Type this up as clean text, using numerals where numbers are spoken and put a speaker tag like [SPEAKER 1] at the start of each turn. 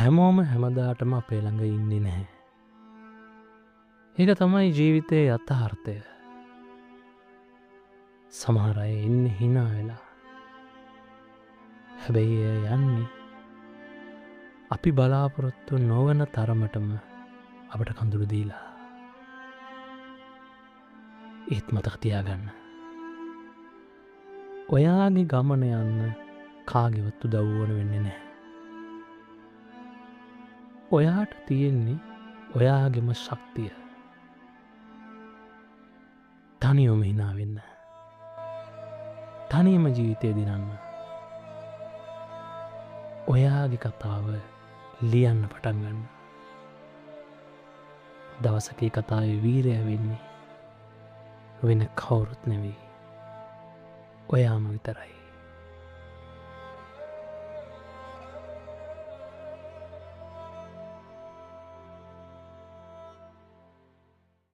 [SPEAKER 1] හැමෝම හැමදාටම අපේ ළඟ ඉන්නේ නැහැ. ඒක තමයි ජීවිතයේ යථාර්ථය. සමහර අය ඉන්නේ hina වෙලා. හැබැයි එය යන්නේ අපි බලාපොරොත්තු නොවන තරමටම අපට කඳුළු දීලා. ඒත් මතක තියාගන්න. ඔයාගේ ගමන යන්න කාගෙවත් උදව් ඕන වෙන්නේ නැහැ. ඔයාට තියෙන්නේ ඔයාගෙම ශක්තිය. තනියම hina වෙන්න. තනියම ජීවිතය දිනන්න. ඔයාගේ කතාව ලියන්න පටන් ගන්න. දවසක ඒ කතාවේ වීරය වෙන්නේ වෙන කවුරුත් නෙවෙයි. ඔයාම විතරයි.